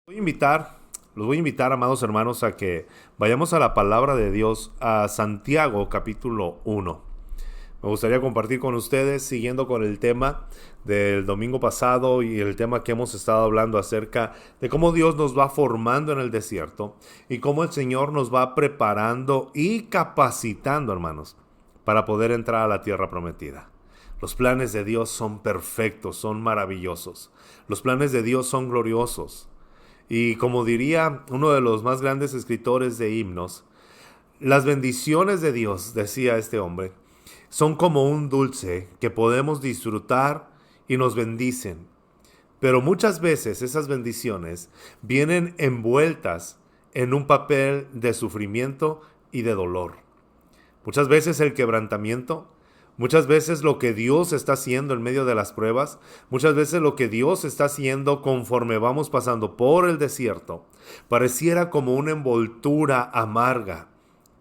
Voy a invitar, los voy a invitar, amados hermanos, a que vayamos a la palabra de Dios, a Santiago capítulo 1. Me gustaría compartir con ustedes, siguiendo con el tema del domingo pasado y el tema que hemos estado hablando acerca de cómo Dios nos va formando en el desierto y cómo el Señor nos va preparando y capacitando, hermanos, para poder entrar a la tierra prometida. Los planes de Dios son perfectos, son maravillosos. Los planes de Dios son gloriosos. Y como diría uno de los más grandes escritores de himnos, las bendiciones de Dios, decía este hombre, son como un dulce que podemos disfrutar y nos bendicen. Pero muchas veces esas bendiciones vienen envueltas en un papel de sufrimiento y de dolor. Muchas veces el quebrantamiento, muchas veces lo que Dios está haciendo en medio de las pruebas, muchas veces lo que Dios está haciendo conforme vamos pasando por el desierto, pareciera como una envoltura amarga.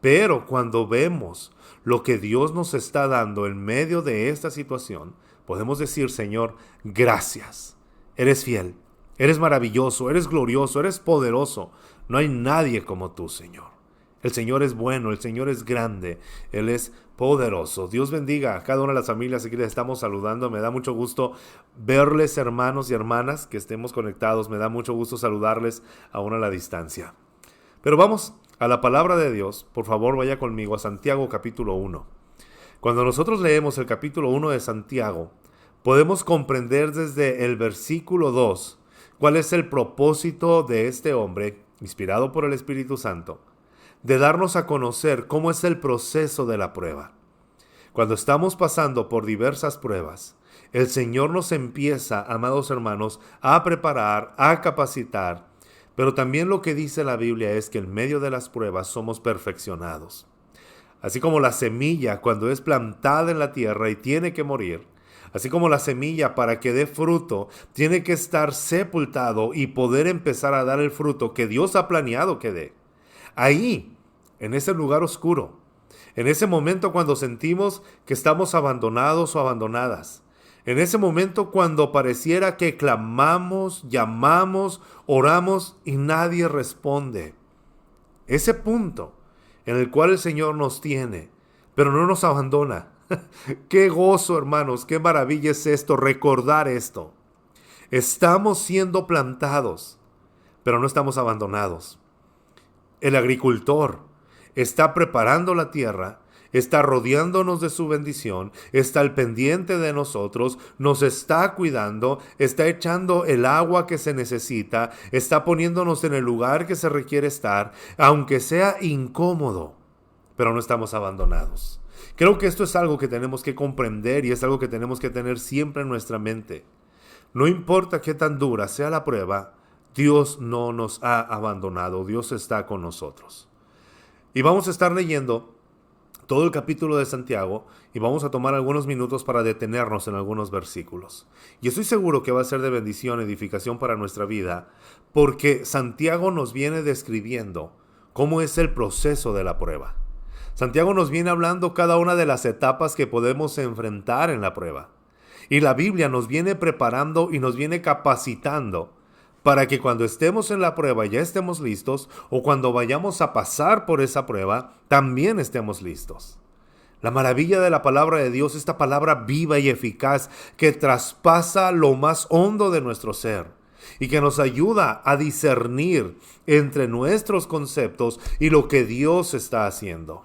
Pero cuando vemos lo que Dios nos está dando en medio de esta situación, podemos decir: Señor, gracias. Eres fiel, eres maravilloso, eres glorioso, eres poderoso. No hay nadie como tú, Señor. El Señor es bueno, el Señor es grande, Él es poderoso. Dios bendiga a cada una de las familias que les estamos saludando. Me da mucho gusto verles, hermanos y hermanas, que estemos conectados. Me da mucho gusto saludarles aún a la distancia. Pero vamos a la palabra de Dios. Por favor, vaya conmigo a Santiago capítulo 1. Cuando nosotros leemos el capítulo 1 de Santiago, podemos comprender desde el versículo 2 cuál es el propósito de este hombre, inspirado por el Espíritu Santo, de darnos a conocer cómo es el proceso de la prueba. Cuando estamos pasando por diversas pruebas, el Señor nos empieza, amados hermanos, a preparar, a capacitar, pero también lo que dice la Biblia es que en medio de las pruebas somos perfeccionados. Así como la semilla cuando es plantada en la tierra y tiene que morir, así como la semilla para que dé fruto tiene que estar sepultado y poder empezar a dar el fruto que Dios ha planeado que dé. Ahí, en ese lugar oscuro, en ese momento cuando sentimos que estamos abandonados o abandonadas, en ese momento cuando pareciera que clamamos, llamamos, oramos y nadie responde. Ese punto en el cual el Señor nos tiene, pero no nos abandona. Qué gozo, hermanos, qué maravilla es esto, recordar esto. Estamos siendo plantados, pero no estamos abandonados. El agricultor está preparando la tierra, está rodeándonos de su bendición, está al pendiente de nosotros, nos está cuidando, está echando el agua que se necesita, está poniéndonos en el lugar que se requiere estar, aunque sea incómodo, pero no estamos abandonados. Creo que esto es algo que tenemos que comprender y es algo que tenemos que tener siempre en nuestra mente. No importa qué tan dura sea la prueba, Dios no nos ha abandonado, Dios está con nosotros. Y vamos a estar leyendo todo el capítulo de Santiago y vamos a tomar algunos minutos para detenernos en algunos versículos. Y estoy seguro que va a ser de bendición, edificación para nuestra vida, porque Santiago nos viene describiendo cómo es el proceso de la prueba. Santiago nos viene hablando cada una de las etapas que podemos enfrentar en la prueba. Y la Biblia nos viene preparando y nos viene capacitando para que cuando estemos en la prueba ya estemos listos, o cuando vayamos a pasar por esa prueba, también estemos listos. La maravilla de la palabra de Dios, esta palabra viva y eficaz que traspasa lo más hondo de nuestro ser y que nos ayuda a discernir entre nuestros conceptos y lo que Dios está haciendo.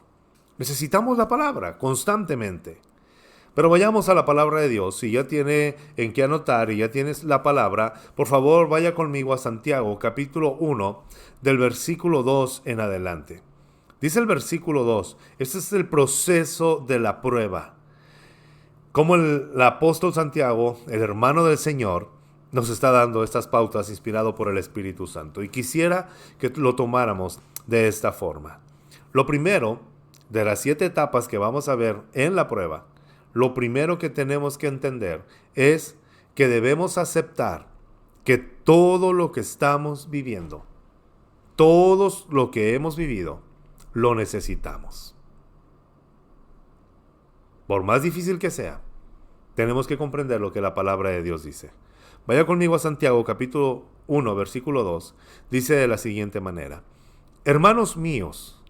Necesitamos la palabra constantemente. Pero vayamos a la palabra de Dios. Si ya tiene en qué anotar y ya tienes la palabra, por favor vaya conmigo a Santiago capítulo 1 del versículo 2 en adelante. Dice el versículo 2, este es el proceso de la prueba. Como el apóstol Santiago, el hermano del Señor, nos está dando estas pautas inspirado por el Espíritu Santo. Y quisiera que lo tomáramos de esta forma. Lo primero de las 7 etapas que vamos a ver en la prueba, lo primero que tenemos que entender es que debemos aceptar que todo lo que estamos viviendo, todo lo que hemos vivido, lo necesitamos. Por más difícil que sea, tenemos que comprender lo que la palabra de Dios dice. Vaya conmigo a Santiago capítulo 1, versículo 2, dice de la siguiente manera: Hermanos míos,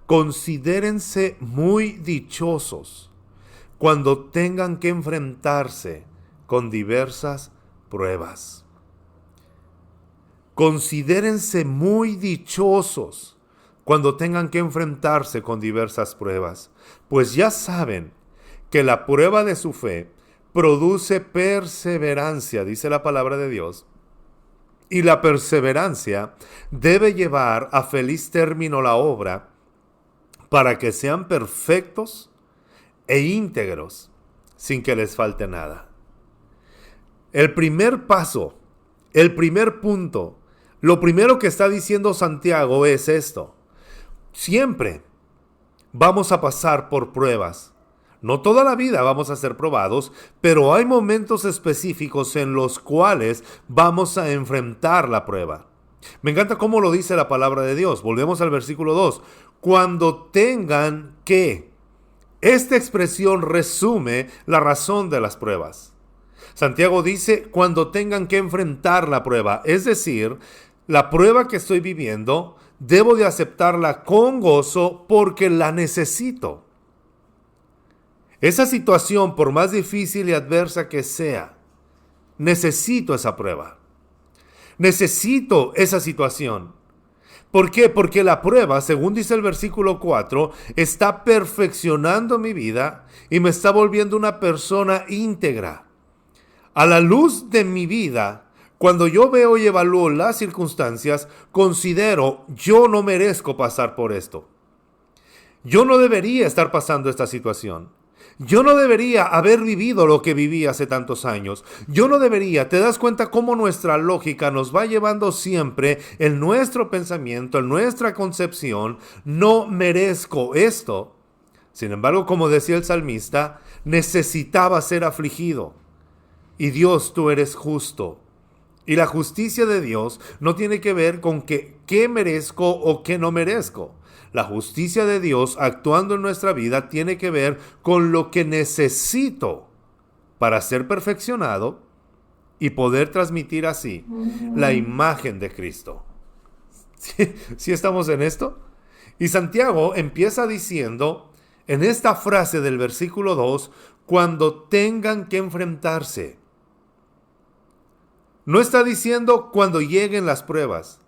considérense muy dichosos cuando tengan que enfrentarse con diversas pruebas. Considérense muy dichosos cuando tengan que enfrentarse con diversas pruebas, pues ya saben que la prueba de su fe produce perseverancia, dice la palabra de Dios, y la perseverancia debe llevar a feliz término la obra para que sean perfectos e íntegros sin que les falte nada. El primer paso, el primer punto, lo primero que está diciendo Santiago es esto: siempre vamos a pasar por pruebas. No toda la vida vamos a ser probados, pero hay momentos específicos en los cuales vamos a enfrentar la prueba. Me encanta cómo lo dice la palabra de Dios. Volvemos al versículo 2. Cuando tengan que. Esta expresión resume la razón de las pruebas. Santiago dice cuando tengan que enfrentar la prueba, es decir, la prueba que estoy viviendo, debo de aceptarla con gozo porque la necesito. Esa situación, por más difícil y adversa que sea, necesito esa prueba. Necesito esa situación. ¿Por qué? Porque la prueba, según dice el versículo 4, está perfeccionando mi vida y me está volviendo una persona íntegra. A la luz de mi vida, cuando yo veo y evalúo las circunstancias, considero, yo no merezco pasar por esto. Yo no debería estar pasando esta situación. Yo no debería haber vivido lo que viví hace tantos años. Yo no debería. ¿Te das cuenta cómo nuestra lógica nos va llevando siempre en nuestro pensamiento, en nuestra concepción? No merezco esto. Sin embargo, como decía el salmista, necesitaba ser afligido. Y Dios, tú eres justo. Y la justicia de Dios no tiene que ver con qué merezco o qué no merezco. La justicia de Dios actuando en nuestra vida tiene que ver con lo que necesito para ser perfeccionado y poder transmitir así la imagen de Cristo. ¿Sí estamos en esto? Y Santiago empieza diciendo en esta frase del versículo 2, cuando tengan que enfrentarse. No está diciendo cuando lleguen las pruebas.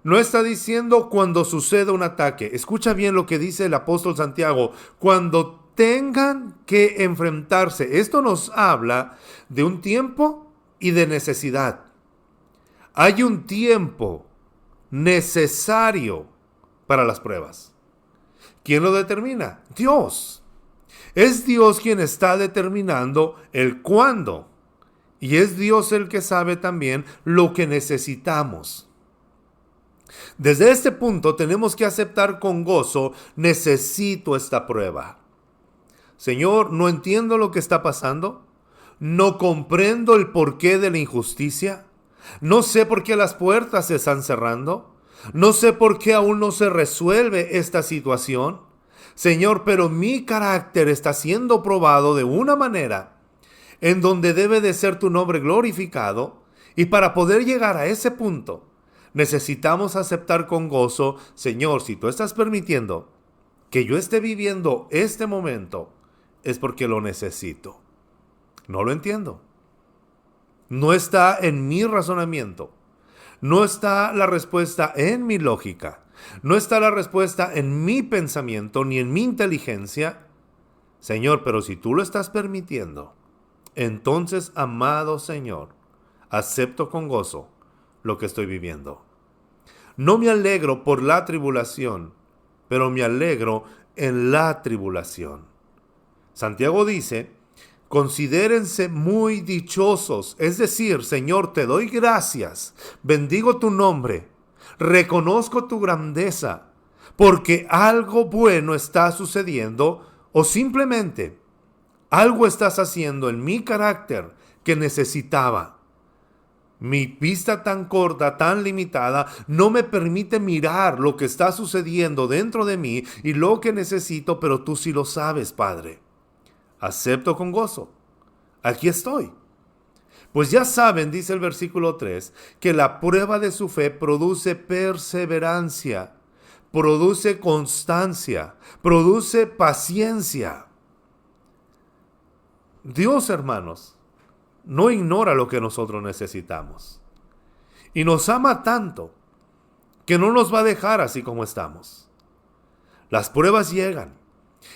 No está diciendo cuando suceda un ataque. Escucha bien lo que dice el apóstol Santiago. Cuando tengan que enfrentarse. Esto nos habla de un tiempo y de necesidad. Hay un tiempo necesario para las pruebas. ¿Quién lo determina? Dios. Es Dios quien está determinando el cuándo. Y es Dios el que sabe también lo que necesitamos. Desde este punto tenemos que aceptar con gozo, necesito esta prueba. Señor, no entiendo lo que está pasando. No comprendo el porqué de la injusticia. No sé por qué las puertas se están cerrando. No sé por qué aún no se resuelve esta situación. Señor, pero mi carácter está siendo probado de una manera en donde debe de ser tu nombre glorificado. Y para poder llegar a ese punto, necesitamos aceptar con gozo, Señor, si tú estás permitiendo que yo esté viviendo este momento, es porque lo necesito. No lo entiendo. No está en mi razonamiento. No está la respuesta en mi lógica. No está la respuesta en mi pensamiento ni en mi inteligencia. Señor, pero si tú lo estás permitiendo, entonces, amado Señor, acepto con gozo lo que estoy viviendo. No me alegro por la tribulación, pero me alegro en la tribulación. Santiago dice, considérense muy dichosos, es decir, Señor, te doy gracias, bendigo tu nombre, reconozco tu grandeza, porque algo bueno está sucediendo o simplemente algo estás haciendo en mi carácter que necesitaba. Mi vista tan corta, tan limitada, no me permite mirar lo que está sucediendo dentro de mí y lo que necesito, pero tú sí lo sabes, Padre. Acepto con gozo. Aquí estoy. Pues ya saben, dice el versículo 3, que la prueba de su fe produce perseverancia, produce constancia, produce paciencia. Dios, hermanos, no ignora lo que nosotros necesitamos. Y nos ama tanto que no nos va a dejar así como estamos. Las pruebas llegan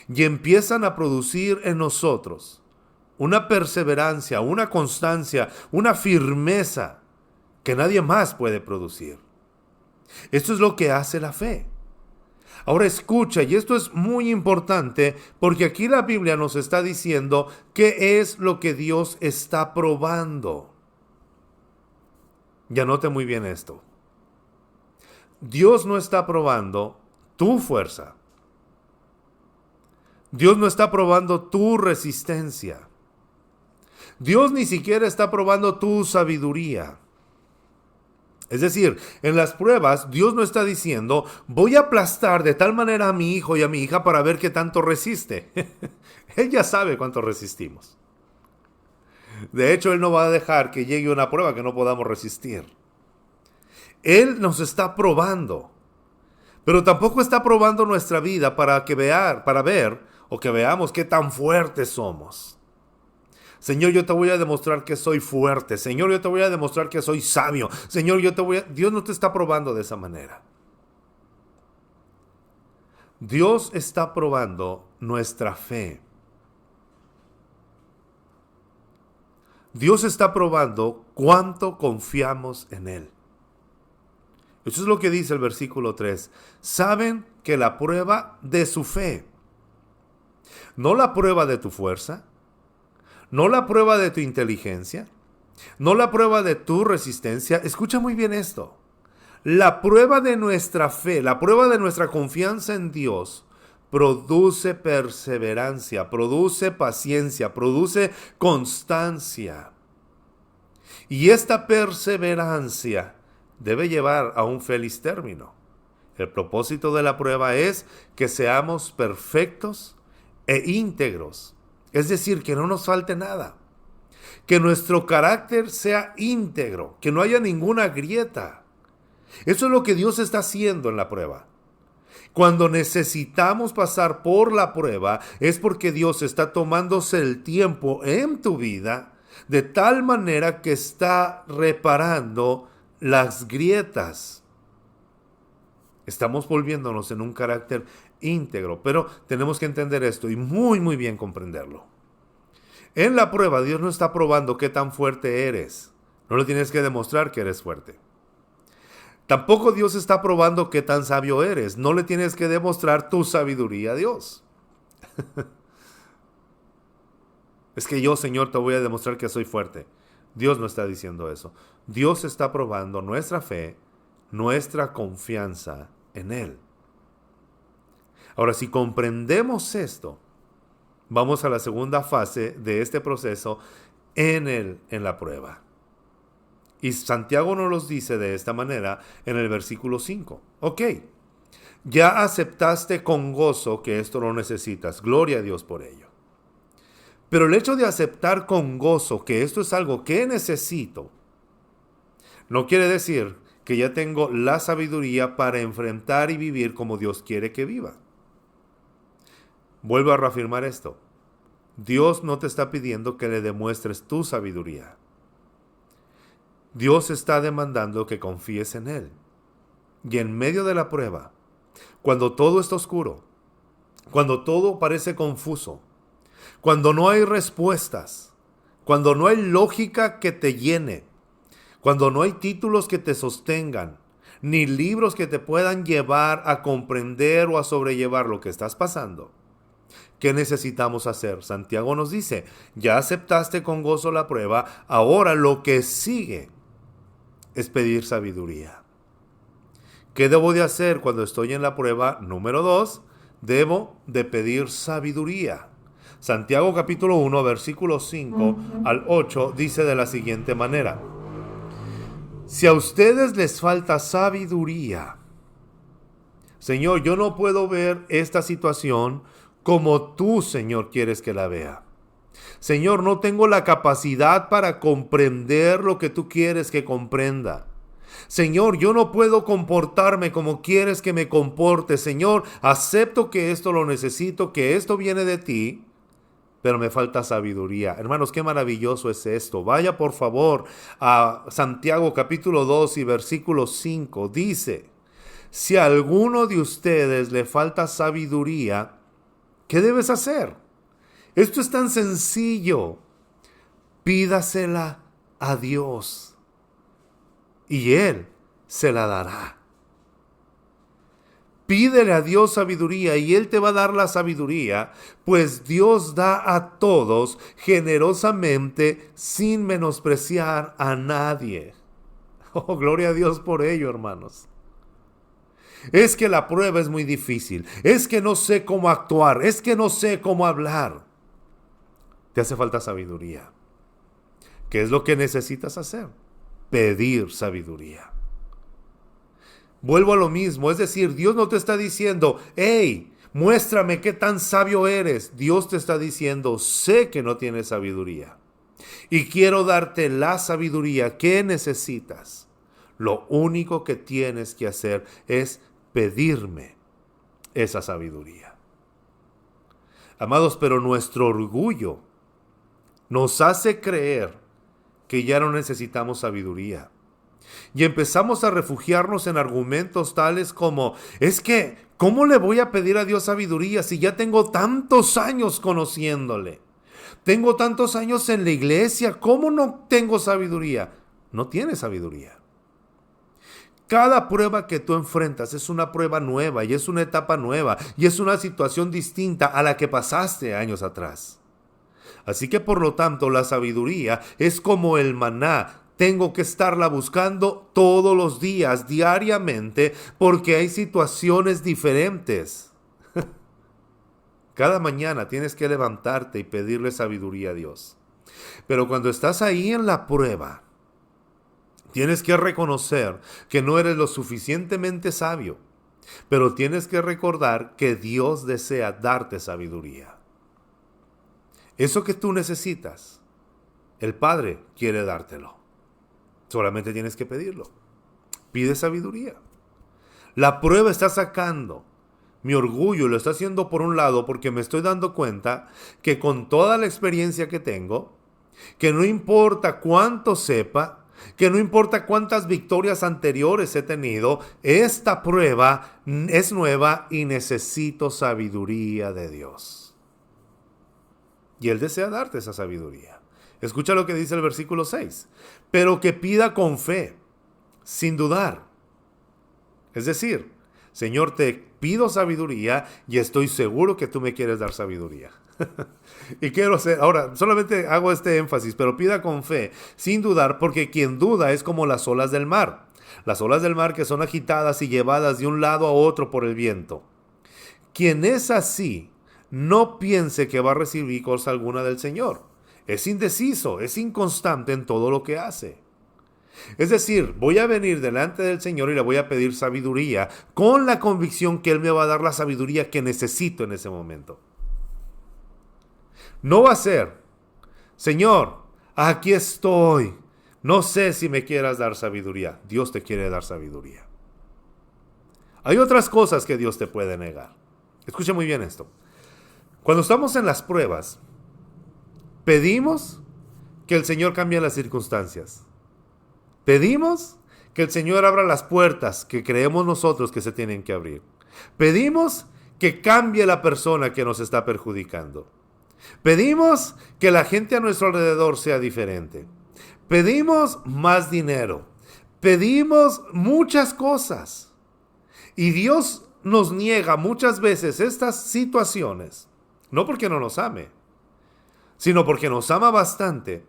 y empiezan a producir en nosotros una perseverancia, una constancia, una firmeza que nadie más puede producir. Esto es lo que hace la fe. Ahora escucha, y esto es muy importante porque aquí la Biblia nos está diciendo qué es lo que Dios está probando. Y anote muy bien esto. Dios no está probando tu fuerza. Dios no está probando tu resistencia. Dios ni siquiera está probando tu sabiduría. Es decir, en las pruebas, Dios no está diciendo, voy a aplastar de tal manera a mi hijo y a mi hija para ver qué tanto resiste. Él ya sabe cuánto resistimos. De hecho, Él no va a dejar que llegue una prueba que no podamos resistir. Él nos está probando. Pero tampoco está probando nuestra vida para ver o que veamos qué tan fuertes somos. Señor, yo te voy a demostrar que soy fuerte. Señor, yo te voy a demostrar que soy sabio. Señor, Dios no te está probando de esa manera. Dios está probando nuestra fe. Dios está probando cuánto confiamos en Él. Eso es lo que dice el versículo 3. Saben que la prueba de su fe, no la prueba de tu fuerza, no la prueba de tu inteligencia, no la prueba de tu resistencia. Escucha muy bien esto. La prueba de nuestra fe, la prueba de nuestra confianza en Dios, produce perseverancia, produce paciencia, produce constancia. Y esta perseverancia debe llevar a un feliz término. El propósito de la prueba es que seamos perfectos e íntegros. Es decir, que no nos falte nada. Que nuestro carácter sea íntegro, que no haya ninguna grieta. Eso es lo que Dios está haciendo en la prueba. Cuando necesitamos pasar por la prueba, es porque Dios está tomándose el tiempo en tu vida de tal manera que está reparando las grietas. Estamos volviéndonos en un carácter íntegro, pero tenemos que entender esto y muy muy bien comprenderlo. En la prueba, Dios no está probando qué tan fuerte eres. No le tienes que demostrar que eres fuerte. Tampoco Dios está probando qué tan sabio eres. No le tienes que demostrar tu sabiduría a Dios. Es que yo, Señor, te voy a demostrar que soy fuerte. Dios no está diciendo eso. Dios está probando nuestra fe, nuestra confianza en Él. Ahora, si comprendemos esto, vamos a la segunda fase de este proceso en la prueba. Y Santiago nos los dice de esta manera en el versículo 5. Ok, ya aceptaste con gozo que esto lo necesitas. Gloria a Dios por ello. Pero el hecho de aceptar con gozo que esto es algo que necesito, no quiere decir que ya tengo la sabiduría para enfrentar y vivir como Dios quiere que viva. Vuelvo a reafirmar esto. Dios no te está pidiendo que le demuestres tu sabiduría. Dios está demandando que confíes en Él. Y en medio de la prueba, cuando todo está oscuro, cuando todo parece confuso, cuando no hay respuestas, cuando no hay lógica que te llene, cuando no hay títulos que te sostengan, ni libros que te puedan llevar a comprender o a sobrellevar lo que estás pasando, ¿qué necesitamos hacer? Santiago nos dice, ya aceptaste con gozo la prueba, ahora lo que sigue es pedir sabiduría. ¿Qué debo de hacer cuando estoy en la prueba? Número 2, debo de pedir sabiduría. Santiago capítulo 1, versículos 5 al 8 dice de la siguiente manera. Si a ustedes les falta sabiduría, Señor, yo no puedo ver esta situación como tú, Señor, quieres que la vea. Señor, no tengo la capacidad para comprender lo que tú quieres que comprenda. Señor, yo no puedo comportarme como quieres que me comporte. Señor, acepto que esto lo necesito, que esto viene de ti, pero me falta sabiduría. Hermanos, qué maravilloso es esto. Vaya por favor a Santiago capítulo 2 y versículo 5. Dice, si a alguno de ustedes le falta sabiduría, ¿qué debes hacer? Esto es tan sencillo. Pídasela a Dios y Él se la dará. Pídele a Dios sabiduría y Él te va a dar la sabiduría, pues Dios da a todos generosamente sin menospreciar a nadie. Oh, gloria a Dios por ello, hermanos. Es que la prueba es muy difícil, es que no sé cómo actuar, es que no sé cómo hablar. Te hace falta sabiduría. ¿Qué es lo que necesitas hacer? Pedir sabiduría. Vuelvo a lo mismo, es decir, Dios no te está diciendo, hey, muéstrame qué tan sabio eres. Dios te está diciendo, sé que no tienes sabiduría y quiero darte la sabiduría que necesitas. Lo único que tienes que hacer es pedirme esa sabiduría. Amados, pero nuestro orgullo nos hace creer que ya no necesitamos sabiduría. Y empezamos a refugiarnos en argumentos tales como, es que, ¿cómo le voy a pedir a Dios sabiduría si ya tengo tantos años conociéndole? Tengo tantos años en la iglesia, ¿cómo no tengo sabiduría? No tienes sabiduría. Cada prueba que tú enfrentas es una prueba nueva y es una etapa nueva y es una situación distinta a la que pasaste años atrás. Así que por lo tanto la sabiduría es como el maná. Tengo que estarla buscando todos los días, diariamente, porque hay situaciones diferentes. Cada mañana tienes que levantarte y pedirle sabiduría a Dios. Pero cuando estás ahí en la prueba, tienes que reconocer que no eres lo suficientemente sabio, pero tienes que recordar que Dios desea darte sabiduría. Eso que tú necesitas, el Padre quiere dártelo. Solamente tienes que pedirlo. Pide sabiduría. La prueba está sacando mi orgullo, lo está haciendo por un lado porque me estoy dando cuenta que con toda la experiencia que tengo, que no importa cuánto sepa, que no importa cuántas victorias anteriores he tenido, esta prueba es nueva y necesito sabiduría de Dios. Y Él desea darte esa sabiduría. Escucha lo que dice el versículo 6. Pero que pida con fe, sin dudar. Es decir, Señor, te pido sabiduría y estoy seguro que tú me quieres dar sabiduría. Y quiero hacer, ahora, solamente hago este énfasis, pero pida con fe, sin dudar, porque quien duda es como las olas del mar. Las olas del mar que son agitadas y llevadas de un lado a otro por el viento. Quien es así, no piense que va a recibir cosa alguna del Señor. Es indeciso, es inconstante en todo lo que hace. Es decir, voy a venir delante del Señor y le voy a pedir sabiduría con la convicción que Él me va a dar la sabiduría que necesito en ese momento. No va a ser, Señor, aquí estoy. No sé si me quieras dar sabiduría. Dios te quiere dar sabiduría. Hay otras cosas que Dios te puede negar. Escuche muy bien esto. Cuando estamos en las pruebas, pedimos que el Señor cambie las circunstancias. Pedimos que el Señor abra las puertas que creemos nosotros que se tienen que abrir. Pedimos que cambie la persona que nos está perjudicando. Pedimos que la gente a nuestro alrededor sea diferente. Pedimos más dinero. Pedimos muchas cosas. Y Dios nos niega muchas veces estas situaciones, no porque no nos ame, sino porque nos ama bastante.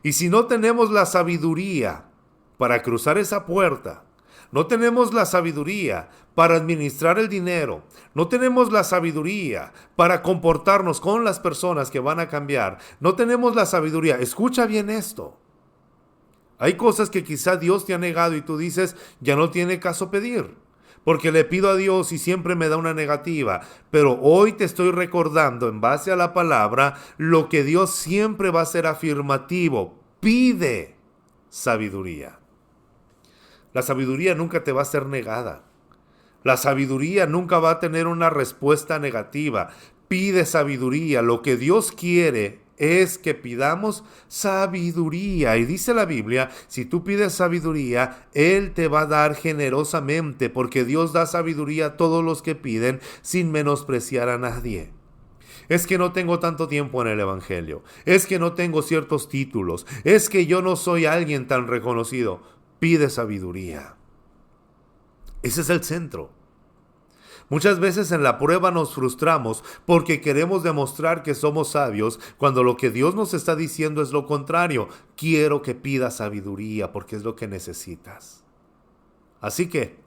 Y si no tenemos la sabiduría para cruzar esa puerta, no tenemos la sabiduría para administrar el dinero, no tenemos la sabiduría para comportarnos con las personas que van a cambiar, no tenemos la sabiduría. Escucha bien esto. Hay cosas que quizá Dios te ha negado y tú dices, ya no tiene caso pedir. porque le pido a Dios y siempre me da una negativa. Pero hoy te estoy recordando, en base a la palabra, lo que Dios siempre va a ser afirmativo. Pide sabiduría. La sabiduría nunca te va a ser negada. La sabiduría nunca va a tener una respuesta negativa. Pide sabiduría. Lo que Dios quiere es que pidamos sabiduría. Y dice la Biblia, si tú pides sabiduría, Él te va a dar generosamente, porque Dios da sabiduría a todos los que piden sin menospreciar a nadie. Es que no tengo tanto tiempo en el Evangelio. Es que no tengo ciertos títulos. Es que yo no soy alguien tan reconocido. Pide sabiduría. Ese es el centro. Muchas veces en la prueba nos frustramos porque queremos demostrar que somos sabios cuando lo que Dios nos está diciendo es lo contrario. Quiero que pidas sabiduría porque es lo que necesitas. Así que,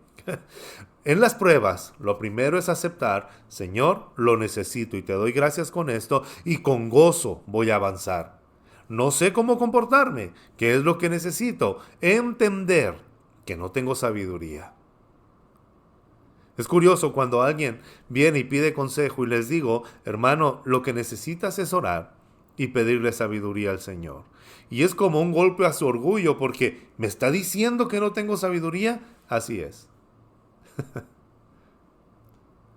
en las pruebas, lo primero es aceptar, Señor, lo necesito y te doy gracias con esto y con gozo voy a avanzar. No sé cómo comportarme, qué es lo que necesito, entender que no tengo sabiduría. Es curioso cuando alguien viene y pide consejo y les digo, hermano, lo que necesitas es orar y pedirle sabiduría al Señor. Y es como un golpe a su orgullo porque me está diciendo que no tengo sabiduría. Así es.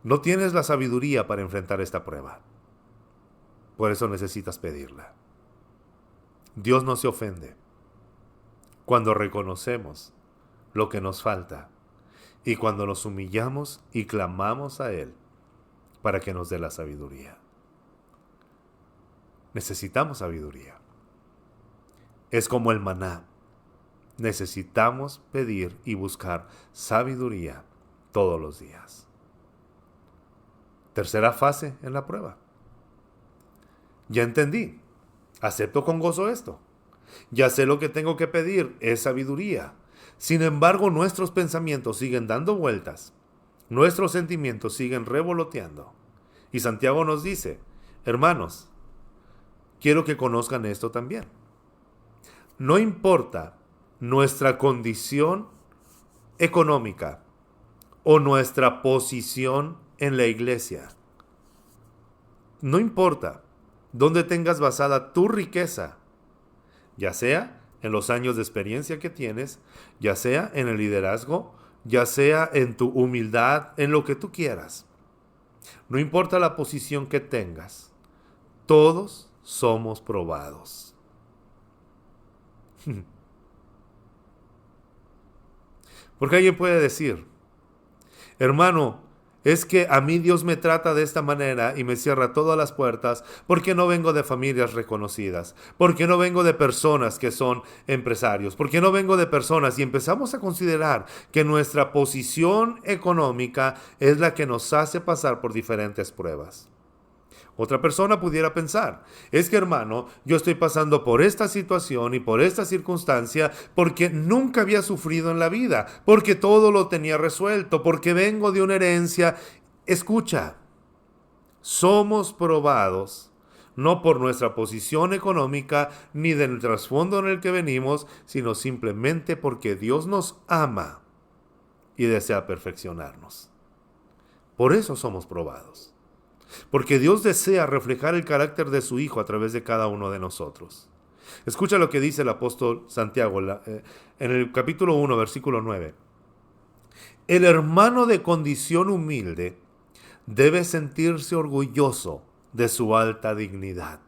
No tienes la sabiduría para enfrentar esta prueba. Por eso necesitas pedirla. Dios no se ofende cuando reconocemos lo que nos falta y cuando nos humillamos y clamamos a Él para que nos dé la sabiduría. Necesitamos sabiduría. Es como el maná. Necesitamos pedir y buscar sabiduría todos los días. Tercera fase en la prueba. Ya entendí. Acepto con gozo esto. Ya sé lo que tengo que pedir, es sabiduría. Sin embargo, nuestros pensamientos siguen dando vueltas. Nuestros sentimientos siguen revoloteando. Y Santiago nos dice, hermanos, quiero que conozcan esto también. No importa nuestra condición económica o nuestra posición en la iglesia. No importa dónde tengas basada tu riqueza, ya sea en los años de experiencia que tienes, ya sea en el liderazgo, ya sea en tu humildad, en lo que tú quieras. No importa la posición que tengas, todos somos probados. Porque alguien puede decir, hermano, es que a mí Dios me trata de esta manera y me cierra todas las puertas porque no vengo de familias reconocidas, porque no vengo de personas que son empresarios, porque no vengo de personas y empezamos a considerar que nuestra posición económica es la que nos hace pasar por diferentes pruebas. Otra persona pudiera pensar, es que hermano, yo estoy pasando por esta situación y por esta circunstancia porque nunca había sufrido en la vida, porque todo lo tenía resuelto, porque vengo de una herencia. Escucha, somos probados no por nuestra posición económica ni del trasfondo en el que venimos, sino simplemente porque Dios nos ama y desea perfeccionarnos. Por eso somos probados. Porque Dios desea reflejar el carácter de su Hijo a través de cada uno de nosotros. Escucha lo que dice el apóstol Santiago en el capítulo 1, versículo 9. El hermano de condición humilde debe sentirse orgulloso de su alta dignidad.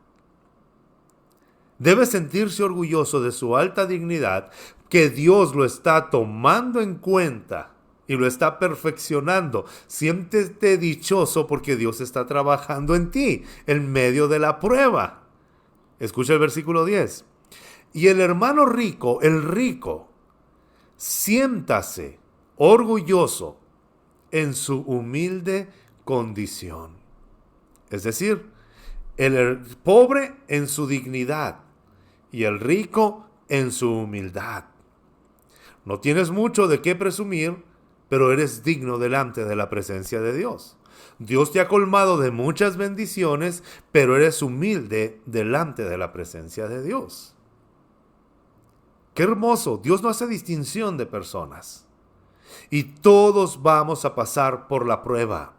Debe sentirse orgulloso de su alta dignidad, que Dios lo está tomando en cuenta y lo está perfeccionando. Siéntete dichoso porque Dios está trabajando en ti en medio de la prueba. Escucha el versículo 10. Y el hermano rico, el rico, siéntase orgulloso en su humilde condición. Es decir, el pobre en su dignidad y el rico en su humildad. No tienes mucho de qué presumir, pero eres digno delante de la presencia de Dios. Dios te ha colmado de muchas bendiciones, pero eres humilde delante de la presencia de Dios. ¡Qué hermoso! Dios no hace distinción de personas. Y todos vamos a pasar por la prueba.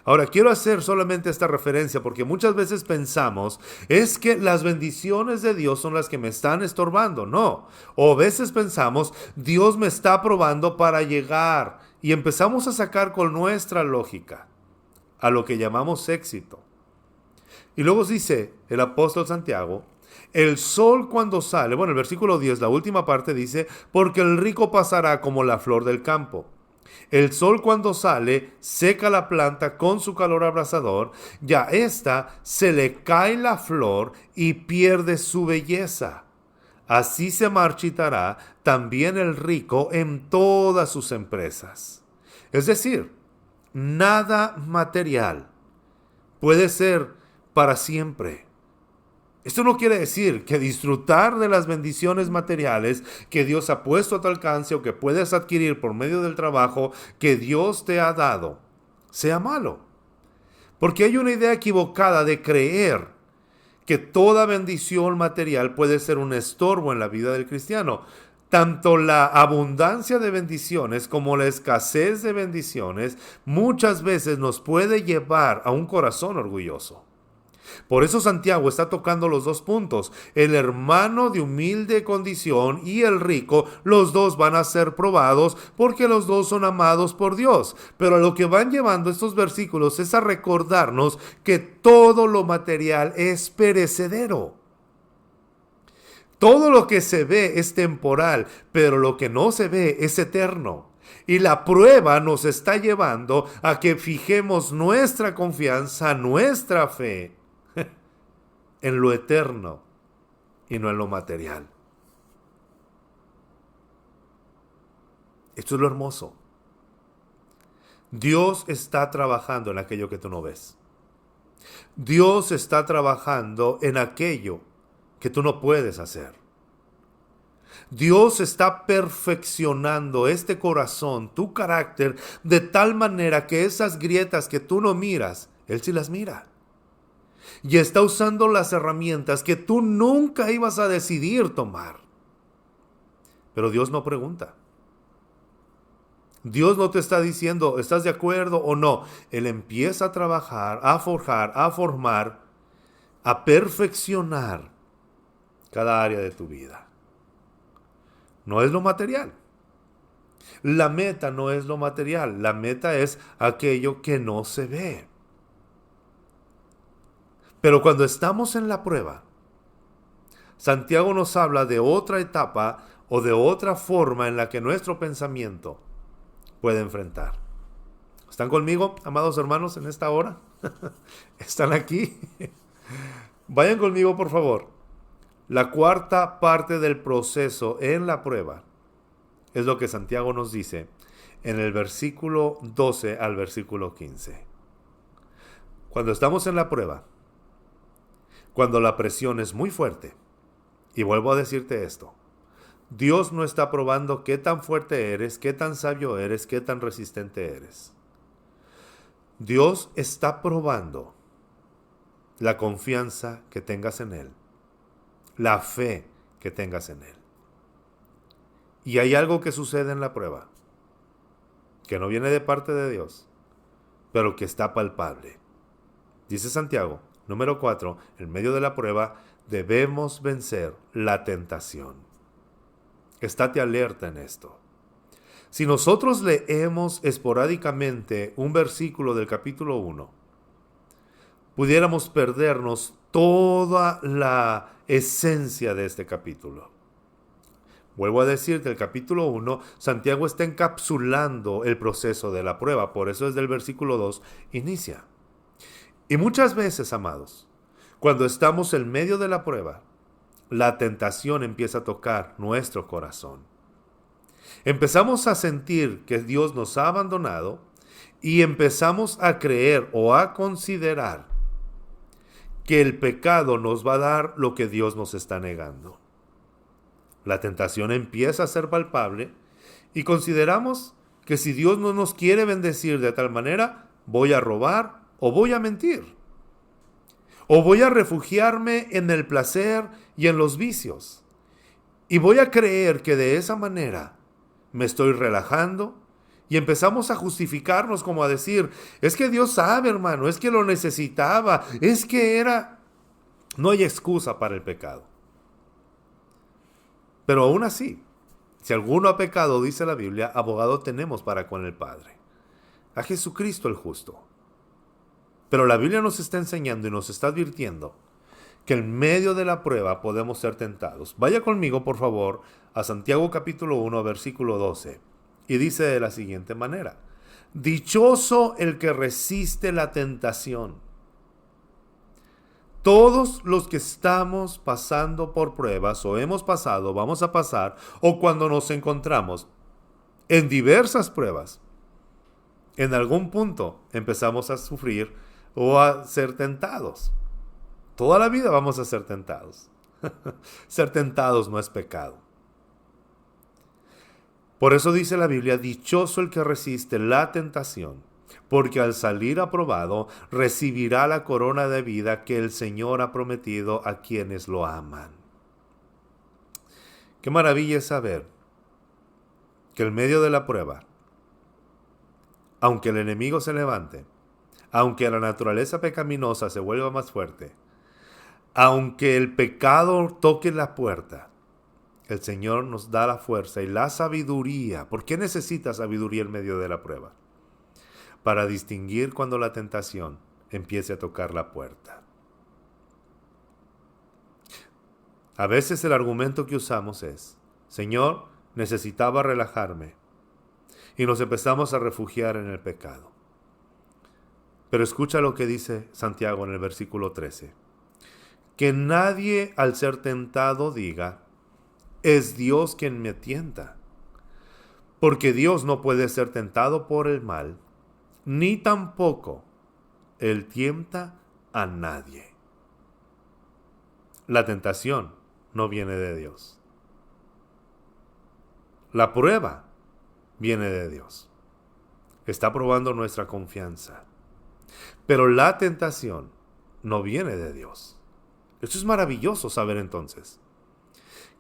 Ahora, quiero hacer solamente esta referencia porque muchas veces pensamos es que las bendiciones de Dios son las que me están estorbando. No. O a veces pensamos, Dios me está probando para llegar. Y empezamos a sacar con nuestra lógica a lo que llamamos éxito. Y luego dice el apóstol Santiago, el sol cuando sale, el versículo 10, la última parte dice, porque el rico pasará como la flor del campo. El sol cuando sale seca la planta con su calor abrasador, ya ésta se le cae la flor y pierde su belleza. Así se marchitará también el rico en todas sus empresas. Es decir, nada material puede ser para siempre. Esto no quiere decir que disfrutar de las bendiciones materiales que Dios ha puesto a tu alcance o que puedes adquirir por medio del trabajo que Dios te ha dado sea malo. Porque hay una idea equivocada de creer que toda bendición material puede ser un estorbo en la vida del cristiano. Tanto la abundancia de bendiciones como la escasez de bendiciones muchas veces nos puede llevar a un corazón orgulloso. Por eso Santiago está tocando los dos puntos. El hermano de humilde condición y el rico, los dos van a ser probados porque los dos son amados por Dios. Pero a lo que van llevando estos versículos es a recordarnos que todo lo material es perecedero. Todo lo que se ve es temporal, pero lo que no se ve es eterno. Y la prueba nos está llevando a que fijemos nuestra confianza, nuestra fe en lo eterno y no en lo material. Esto es lo hermoso. Dios está trabajando en aquello que tú no ves. Dios está trabajando en aquello que tú no puedes hacer. Dios está perfeccionando este corazón, tu carácter, de tal manera que esas grietas que tú no miras, Él sí las mira. Y está usando las herramientas que tú nunca ibas a decidir tomar. Pero Dios no pregunta. Dios no te está diciendo, ¿estás de acuerdo o no? Él empieza a trabajar, a forjar, a formar, a perfeccionar cada área de tu vida. No es lo material. La meta no es lo material. La meta es aquello que no se ve. Pero cuando estamos en la prueba, Santiago nos habla de otra etapa o de otra forma en la que nuestro pensamiento puede enfrentar. ¿Están conmigo, amados hermanos, en esta hora? ¿Están aquí? Vayan conmigo, por favor. La cuarta parte del proceso en la prueba es lo que Santiago nos dice en el versículo 12 al versículo 15. Cuando estamos en la prueba, cuando la presión es muy fuerte, y vuelvo a decirte esto, Dios no está probando qué tan fuerte eres, qué tan sabio eres, qué tan resistente eres. Dios está probando la confianza que tengas en Él, la fe que tengas en Él. Y hay algo que sucede en la prueba, que no viene de parte de Dios, pero que está palpable. Dice Santiago, número 4, en medio de la prueba, debemos vencer la tentación. Estate alerta en esto. Si nosotros leemos esporádicamente un versículo del capítulo 1, pudiéramos perdernos toda la esencia de este capítulo. Vuelvo a decirte, el capítulo 1, Santiago está encapsulando el proceso de la prueba, por eso desde el versículo 2 inicia. Y muchas veces, amados, cuando estamos en medio de la prueba, la tentación empieza a tocar nuestro corazón. Empezamos a sentir que Dios nos ha abandonado y empezamos a creer o a considerar que el pecado nos va a dar lo que Dios nos está negando. La tentación empieza a ser palpable y consideramos que si Dios no nos quiere bendecir de tal manera, voy a robar o voy a mentir. O voy a refugiarme en el placer y en los vicios. Y voy a creer que de esa manera me estoy relajando. Y empezamos a justificarnos como a decir, es que Dios sabe, hermano, es que lo necesitaba, es que era... No hay excusa para el pecado. Pero aún así, si alguno ha pecado, dice la Biblia, abogado tenemos para con el Padre, a Jesucristo el justo. Pero la Biblia nos está enseñando y nos está advirtiendo que en medio de la prueba podemos ser tentados. Vaya conmigo, por favor, a Santiago capítulo 1, versículo 12. Y dice de la siguiente manera: dichoso el que resiste la tentación. Todos los que estamos pasando por pruebas, o hemos pasado, vamos a pasar, o cuando nos encontramos en diversas pruebas, en algún punto empezamos a sufrir o a ser tentados. Toda la vida vamos a ser tentados. Ser tentados no es pecado. Por eso dice la Biblia, dichoso el que resiste la tentación, porque al salir aprobado recibirá la corona de vida que el Señor ha prometido a quienes lo aman. Qué maravilla es saber que en medio de la prueba, aunque el enemigo se levante, aunque la naturaleza pecaminosa se vuelva más fuerte, aunque el pecado toque la puerta, el Señor nos da la fuerza y la sabiduría. ¿Por qué necesita sabiduría en medio de la prueba? Para distinguir cuando la tentación empiece a tocar la puerta. A veces el argumento que usamos es, Señor, necesitaba relajarme. Y nos empezamos a refugiar en el pecado. Pero escucha lo que dice Santiago en el versículo 13. Que nadie al ser tentado diga, es Dios quien me tienta. Porque Dios no puede ser tentado por el mal, ni tampoco Él tienta a nadie. La tentación no viene de Dios. La prueba viene de Dios. Está probando nuestra confianza. Pero la tentación no viene de Dios. Esto es maravilloso saber entonces.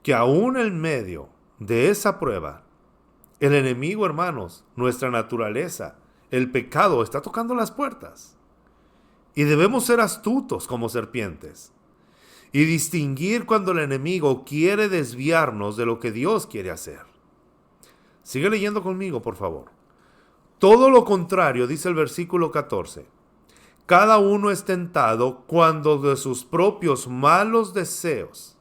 Que aún en medio de esa prueba, el enemigo, hermanos, nuestra naturaleza, el pecado está tocando las puertas. Y debemos ser astutos como serpientes. Y distinguir cuando el enemigo quiere desviarnos de lo que Dios quiere hacer. Sigue leyendo conmigo, por favor. Todo lo contrario, dice el versículo 14. Cada uno es tentado cuando sus propios malos deseos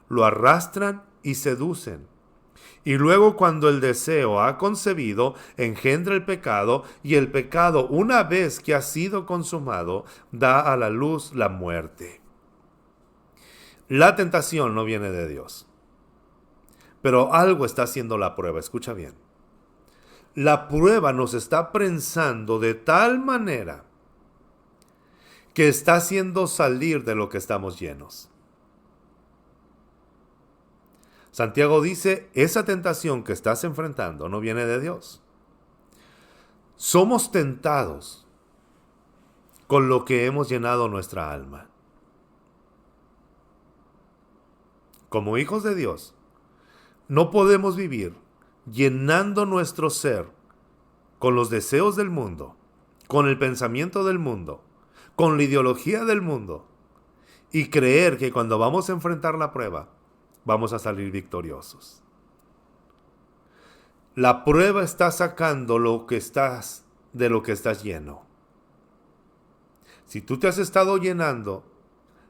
lo arrastran y seducen. Y luego cuando el deseo ha concebido, engendra el pecado, y el pecado, una vez que ha sido consumado, da a la luz la muerte. La tentación no viene de Dios. Pero algo está haciendo la prueba, escucha bien. La prueba nos está prensando de tal manera que está haciendo salir de lo que estamos llenos. Santiago dice, esa tentación que estás enfrentando no viene de Dios. Somos tentados con lo que hemos llenado nuestra alma. Como hijos de Dios, no podemos vivir llenando nuestro ser con los deseos del mundo, con el pensamiento del mundo, con la ideología del mundo, y creer que cuando vamos a enfrentar la prueba, vamos a salir victoriosos. La prueba está sacando de lo que estás lleno. Si tú te has estado llenando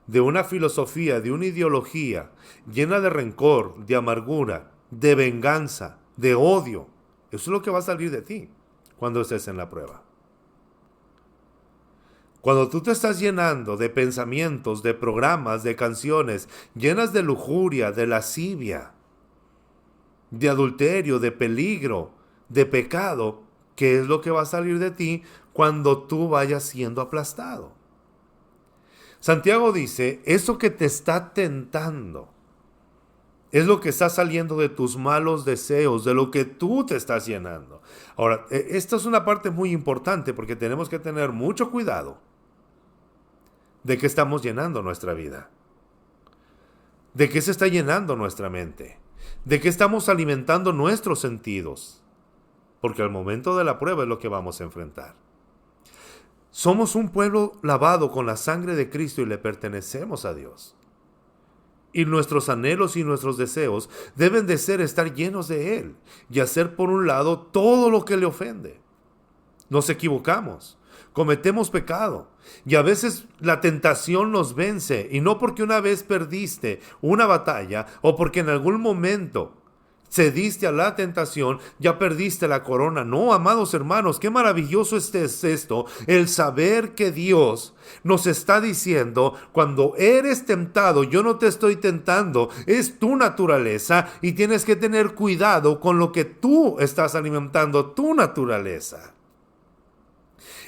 de una filosofía, de una ideología llena de rencor, de amargura, de venganza, de odio, eso es lo que va a salir de ti cuando estés en la prueba. Cuando tú te estás llenando de pensamientos, de programas, de canciones, llenas de lujuria, de lascivia, de adulterio, de peligro, de pecado, ¿qué es lo que va a salir de ti cuando tú vayas siendo aplastado? Santiago dice, eso que te está tentando es lo que está saliendo de tus malos deseos, de lo que tú te estás llenando. Ahora, esta es una parte muy importante porque tenemos que tener mucho cuidado de qué estamos llenando nuestra vida. ¿De qué se está llenando nuestra mente? ¿De qué estamos alimentando nuestros sentidos? Porque al momento de la prueba es lo que vamos a enfrentar. Somos un pueblo lavado con la sangre de Cristo y le pertenecemos a Dios. Y nuestros anhelos y nuestros deseos deben de ser estar llenos de Él y hacer por un lado todo lo que le ofende. Nos equivocamos, cometemos pecado y a veces la tentación nos vence, y no porque una vez perdiste una batalla o porque en algún momento cediste a la tentación, ya perdiste la corona. No, amados hermanos, qué maravilloso es esto, el saber que Dios nos está diciendo: cuando eres tentado, yo no te estoy tentando, es tu naturaleza y tienes que tener cuidado con lo que tú estás alimentando, tu naturaleza.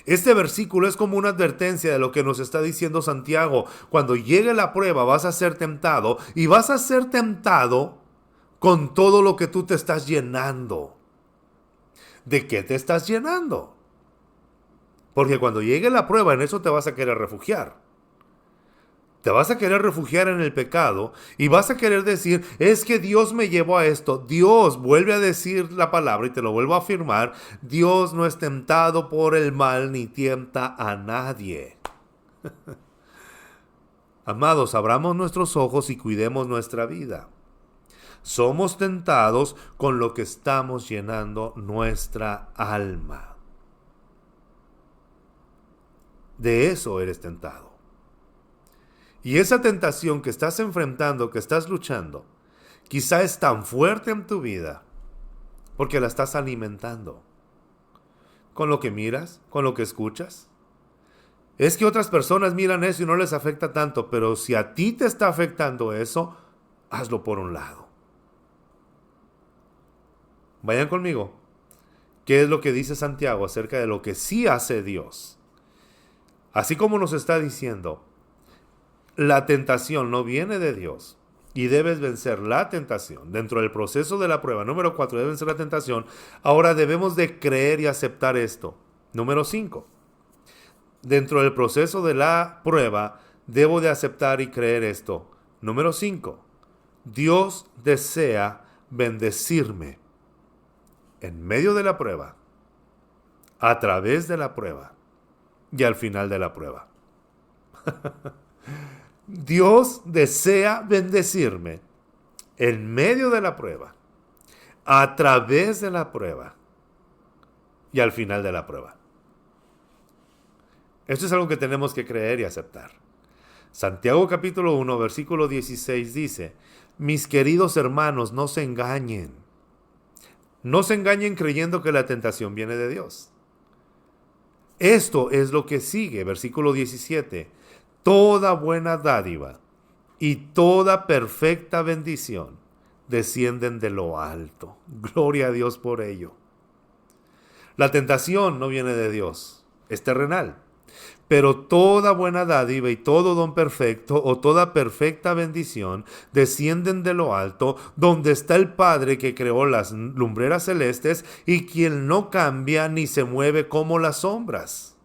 Este versículo es como una advertencia de lo que nos está diciendo Santiago. Cuando llegue la prueba vas a ser tentado, y vas a ser tentado con todo lo que tú te estás llenando. ¿De qué te estás llenando? Porque cuando llegue la prueba, en eso te vas a querer refugiar. Te vas a querer refugiar en el pecado y vas a querer decir: es que Dios me llevó a esto. Dios, vuelve a decir la palabra y te lo vuelvo a afirmar: Dios no es tentado por el mal ni tienta a nadie. Amados, abramos nuestros ojos y cuidemos nuestra vida. Somos tentados con lo que estamos llenando nuestra alma. De eso eres tentado. Y esa tentación que estás enfrentando, que estás luchando, quizá es tan fuerte en tu vida porque la estás alimentando. Con lo que miras, con lo que escuchas. Es que otras personas miran eso y no les afecta tanto, pero si a ti te está afectando eso, hazlo por un lado. Vayan conmigo. ¿Qué es lo que dice Santiago acerca de lo que sí hace Dios? Así como nos está diciendo, la tentación no viene de Dios y debes vencer la tentación. Dentro del proceso de la prueba, número 4, debes vencer la tentación. Ahora debemos de creer y aceptar esto. Número 5, dentro del proceso de la prueba, debo de aceptar y creer esto. Número 5, Dios desea bendecirme en medio de la prueba, a través de la prueba y al final de la prueba. Dios desea bendecirme en medio de la prueba, a través de la prueba y al final de la prueba. Esto es algo que tenemos que creer y aceptar. Santiago capítulo 1, versículo 16 dice: mis queridos hermanos, no se engañen. No se engañen creyendo que la tentación viene de Dios. Esto es lo que sigue, versículo 17. Toda buena dádiva y toda perfecta bendición descienden de lo alto. Gloria a Dios por ello. La tentación no viene de Dios, es terrenal. Pero toda buena dádiva y todo don perfecto o toda perfecta bendición descienden de lo alto, donde está el Padre que creó las lumbreras celestes y quien no cambia ni se mueve como las sombras.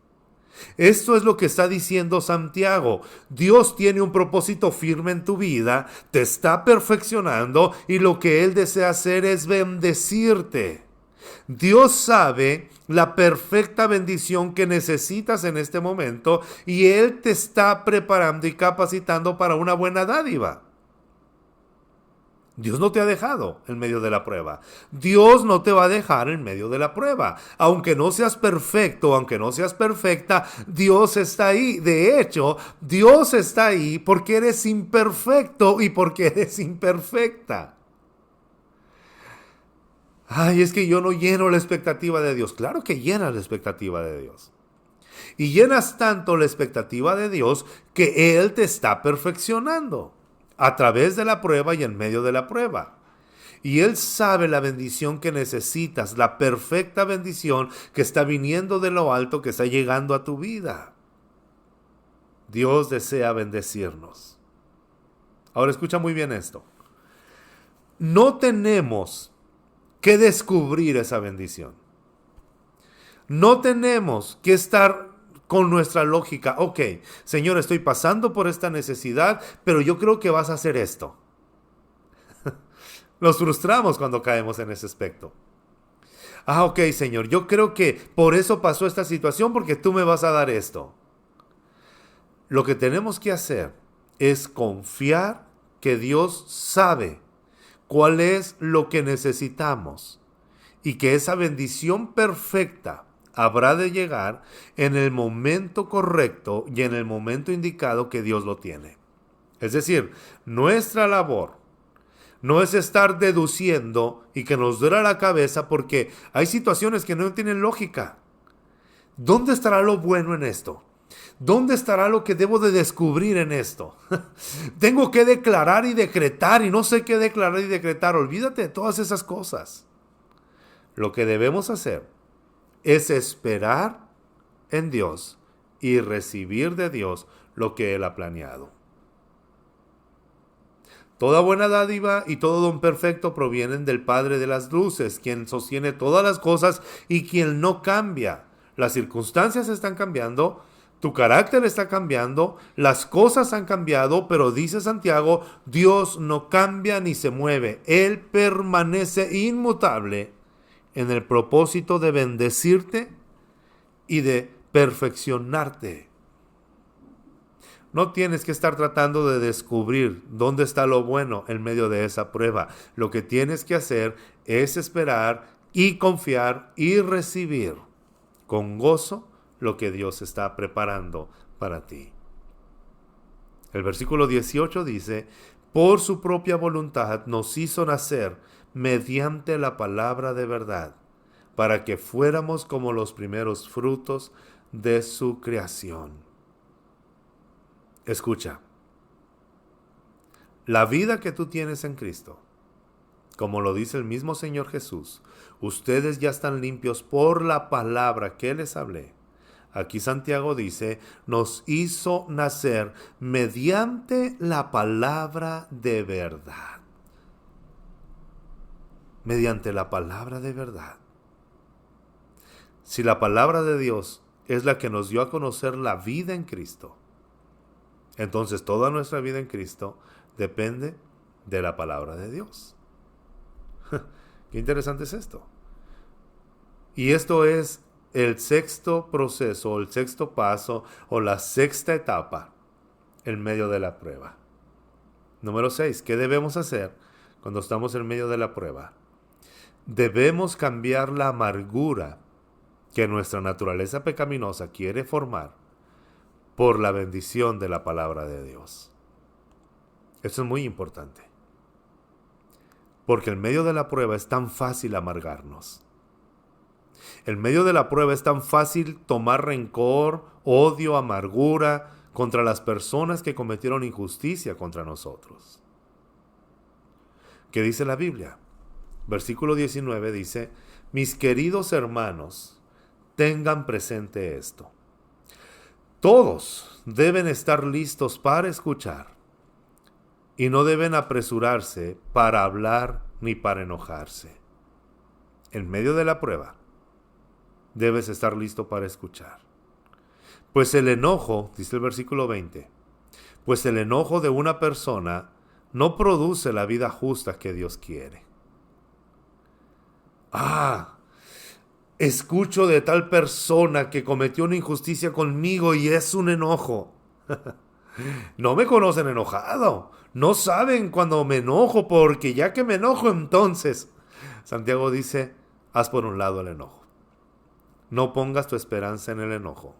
Esto es lo que está diciendo Santiago. Dios tiene un propósito firme en tu vida, te está perfeccionando y lo que Él desea hacer es bendecirte. Dios sabe la perfecta bendición que necesitas en este momento y Él te está preparando y capacitando para una buena dádiva. Dios no te ha dejado en medio de la prueba. Dios no te va a dejar en medio de la prueba. Aunque no seas perfecto, aunque no seas perfecta, Dios está ahí. De hecho, Dios está ahí porque eres imperfecto y porque eres imperfecta. Ay, es que yo no lleno la expectativa de Dios. Claro que llenas la expectativa de Dios. Y llenas tanto la expectativa de Dios que Él te está perfeccionando a través de la prueba y en medio de la prueba. Y Él sabe la bendición que necesitas, la perfecta bendición que está viniendo de lo alto, que está llegando a tu vida. Dios desea bendecirnos. Ahora escucha muy bien esto. No tenemos que descubrir esa bendición. No tenemos que estar con nuestra lógica. Ok, Señor, estoy pasando por esta necesidad, pero yo creo que vas a hacer esto. Nos frustramos cuando caemos en ese aspecto. Ah, ok, Señor, yo creo que por eso pasó esta situación, porque tú me vas a dar esto. Lo que tenemos que hacer es confiar que Dios sabe cuál es lo que necesitamos y que esa bendición perfecta habrá de llegar en el momento correcto y en el momento indicado que Dios lo tiene. Es decir, nuestra labor no es estar deduciendo y que nos duela la cabeza porque hay situaciones que no tienen lógica. ¿Dónde estará lo bueno en esto? ¿Dónde estará lo que debo de descubrir en esto? Tengo que declarar y decretar y no sé qué declarar y decretar. Olvídate de todas esas cosas. Lo que debemos hacer es esperar en Dios y recibir de Dios lo que Él ha planeado. Toda buena dádiva y todo don perfecto provienen del Padre de las luces, quien sostiene todas las cosas y quien no cambia. Las circunstancias están cambiando, tu carácter está cambiando, las cosas han cambiado, pero dice Santiago, Dios no cambia ni se mueve. Él permanece inmutable en el propósito de bendecirte y de perfeccionarte. No tienes que estar tratando de descubrir dónde está lo bueno en medio de esa prueba. Lo que tienes que hacer es esperar y confiar y recibir con gozo lo que Dios está preparando para ti. El versículo 18 dice, por su propia voluntad nos hizo nacer mediante la palabra de verdad, para que fuéramos como los primeros frutos de su creación. Escucha, la vida que tú tienes en Cristo, como lo dice el mismo Señor Jesús, ustedes ya están limpios por la palabra que les hablé. Aquí Santiago dice, nos hizo nacer mediante la palabra de verdad. Mediante la palabra de verdad. Si la palabra de Dios es la que nos dio a conocer la vida en Cristo, entonces toda nuestra vida en Cristo depende de la palabra de Dios. Qué interesante es esto. Y esto es el sexto proceso, el sexto paso o la sexta etapa en medio de la prueba. Número 6. ¿Qué debemos hacer cuando estamos en medio de la prueba? Debemos cambiar la amargura que nuestra naturaleza pecaminosa quiere formar por la bendición de la palabra de Dios. Esto es muy importante. Porque en medio de la prueba es tan fácil amargarnos. En medio de la prueba es tan fácil tomar rencor, odio, amargura contra las personas que cometieron injusticia contra nosotros. ¿Qué dice la Biblia? Versículo 19 dice, mis queridos hermanos, tengan presente esto. Todos deben estar listos para escuchar y no deben apresurarse para hablar ni para enojarse. En medio de la prueba, debes estar listo para escuchar. Pues el enojo, dice el versículo 20, pues el enojo de una persona no produce la vida justa que Dios quiere. Escucho de tal persona que cometió una injusticia conmigo y es un enojo. No me conocen enojado. No saben cuando me enojo, porque ya que me enojo entonces. Santiago dice, haz por un lado el enojo. No pongas tu esperanza en el enojo,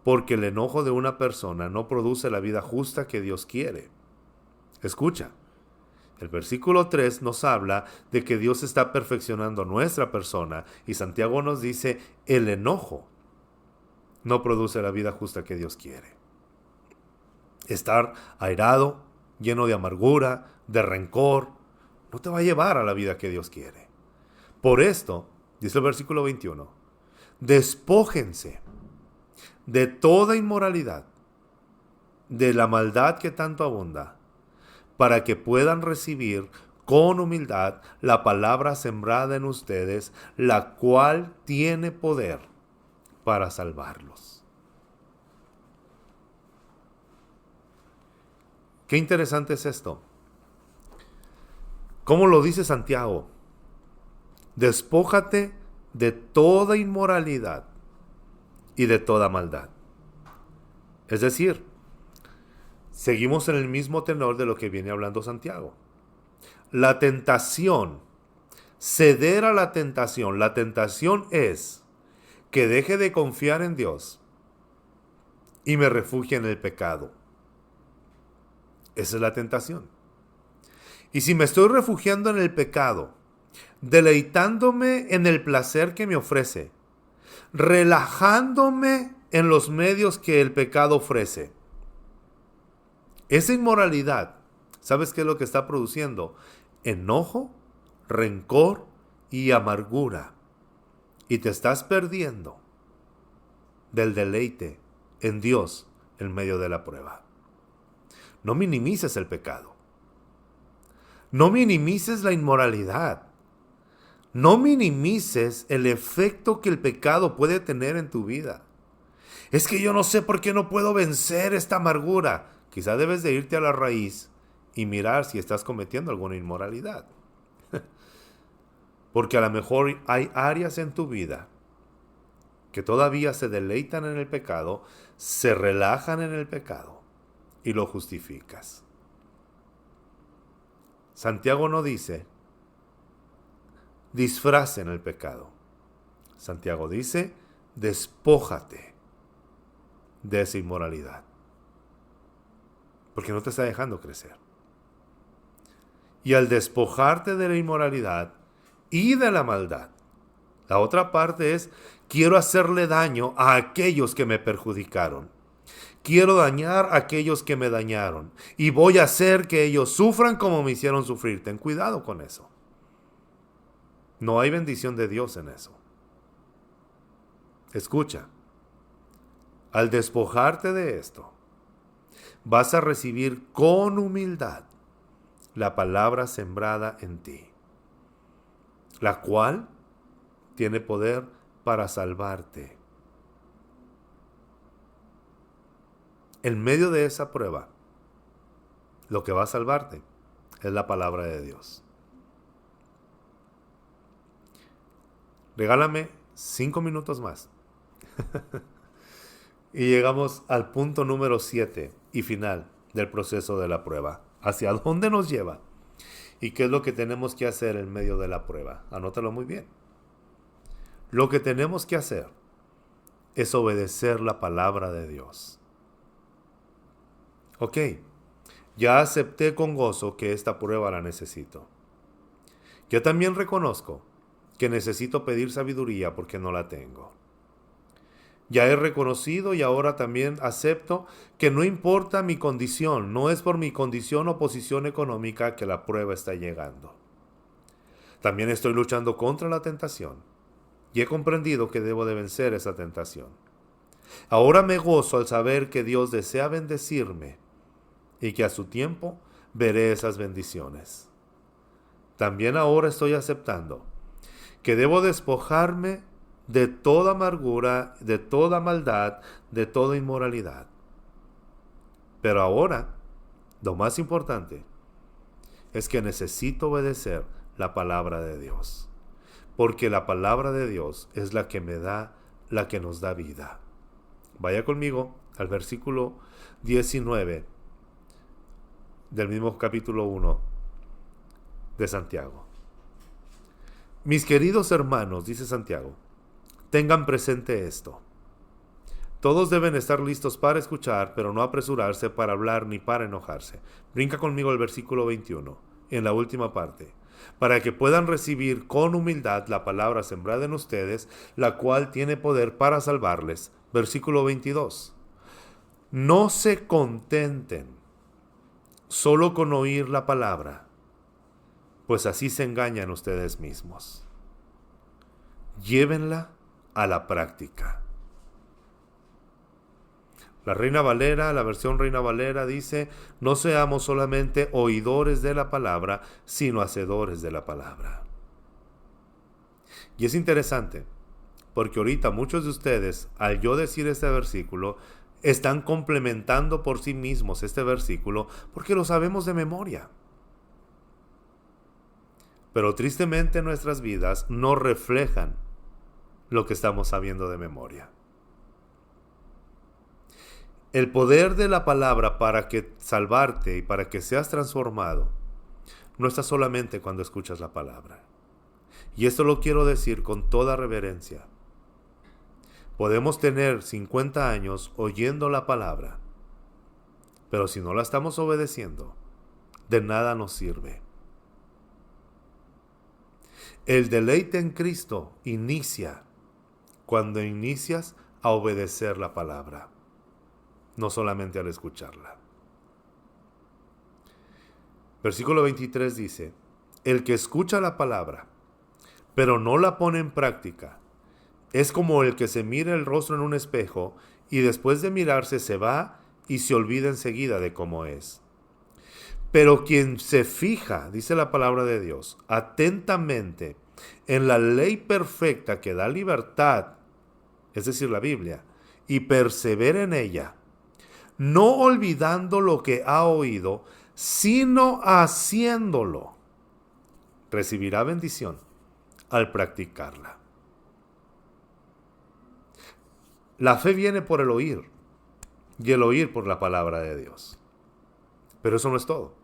porque el enojo de una persona no produce la vida justa que Dios quiere. Escucha. El versículo 3 nos habla de que Dios está perfeccionando nuestra persona y Santiago nos dice, el enojo no produce la vida justa que Dios quiere. Estar airado, lleno de amargura, de rencor, no te va a llevar a la vida que Dios quiere. Por esto, dice el versículo 21, despójense de toda inmoralidad, de la maldad que tanto abunda, para que puedan recibir con humildad la palabra sembrada en ustedes, la cual tiene poder para salvarlos. Qué interesante es esto. ¿Cómo lo dice Santiago? Despójate de toda inmoralidad y de toda maldad. Es decir, seguimos en el mismo tenor de lo que viene hablando Santiago. La tentación, ceder a la tentación es que deje de confiar en Dios y me refugie en el pecado. Esa es la tentación. Y si me estoy refugiando en el pecado, deleitándome en el placer que me ofrece, relajándome en los medios que el pecado ofrece, esa inmoralidad, ¿sabes qué es lo que está produciendo? Enojo, rencor y amargura. Y te estás perdiendo del deleite en Dios en medio de la prueba. No minimices el pecado. No minimices la inmoralidad. No minimices el efecto que el pecado puede tener en tu vida. Es que yo no sé por qué no puedo vencer esta amargura. Quizá debes de irte a la raíz y mirar si estás cometiendo alguna inmoralidad. Porque a lo mejor hay áreas en tu vida que todavía se deleitan en el pecado, se relajan en el pecado y lo justificas. Santiago no dice disfracen el pecado. Santiago dice despójate de esa inmoralidad. Porque no te está dejando crecer. Y al despojarte de la inmoralidad y de la maldad, la otra parte es, quiero hacerle daño a aquellos que me perjudicaron. Quiero dañar a aquellos que me dañaron. Y voy a hacer que ellos sufran como me hicieron sufrir. Ten cuidado con eso. No hay bendición de Dios en eso. Escucha. Al despojarte de esto, vas a recibir con humildad la palabra sembrada en ti, la cual tiene poder para salvarte. En medio de esa prueba, lo que va a salvarte es la palabra de Dios. Regálame 5 minutos más. Y llegamos al punto número 7 y final del proceso de la prueba. ¿Hacia dónde nos lleva? ¿Y qué es lo que tenemos que hacer en medio de la prueba? Anótalo muy bien. Lo que tenemos que hacer es obedecer la palabra de Dios. Ok, ya acepté con gozo que esta prueba la necesito. Yo también reconozco que necesito pedir sabiduría porque no la tengo. Ya he reconocido y ahora también acepto que no importa mi condición, no es por mi condición o posición económica que la prueba está llegando. También estoy luchando contra la tentación y he comprendido que debo de vencer esa tentación. Ahora me gozo al saber que Dios desea bendecirme y que a su tiempo veré esas bendiciones. También ahora estoy aceptando que debo despojarme de toda amargura, de toda maldad, de toda inmoralidad. Pero ahora, lo más importante es que necesito obedecer la palabra de Dios. Porque la palabra de Dios es la que me da, la que nos da vida. Vaya conmigo al versículo 19 del mismo capítulo 1 de Santiago. Mis queridos hermanos, dice Santiago, tengan presente esto. Todos deben estar listos para escuchar, pero no apresurarse para hablar ni para enojarse. Brinca conmigo el versículo 21, en la última parte. Para que puedan recibir con humildad la palabra sembrada en ustedes, la cual tiene poder para salvarles. Versículo 22. No se contenten solo con oír la palabra, pues así se engañan ustedes mismos. Llévenla a la práctica. La versión Reina Valera dice, no seamos solamente oidores de la palabra, sino hacedores de la palabra. Y es interesante, porque ahorita muchos de ustedes, al yo decir este versículo, están complementando por sí mismos este versículo, porque lo sabemos de memoria. Pero tristemente nuestras vidas no reflejan lo que estamos sabiendo de memoria. El poder de la palabra para que salvarte y para que seas transformado no está solamente cuando escuchas la palabra. Y esto lo quiero decir con toda reverencia. Podemos tener 50 años oyendo la palabra, pero si no la estamos obedeciendo, de nada nos sirve. El deleite en Cristo inicia cuando inicias a obedecer la palabra, no solamente al escucharla. Versículo 23 dice: el que escucha la palabra, pero no la pone en práctica, es como el que se mira el rostro en un espejo y después de mirarse se va y se olvida enseguida de cómo es. Pero quien se fija, dice la palabra de Dios, atentamente en la ley perfecta que da libertad, es decir, la Biblia, y persevera en ella, no olvidando lo que ha oído, sino haciéndolo, recibirá bendición al practicarla. La fe viene por el oír, y el oír por la palabra de Dios. Pero eso no es todo.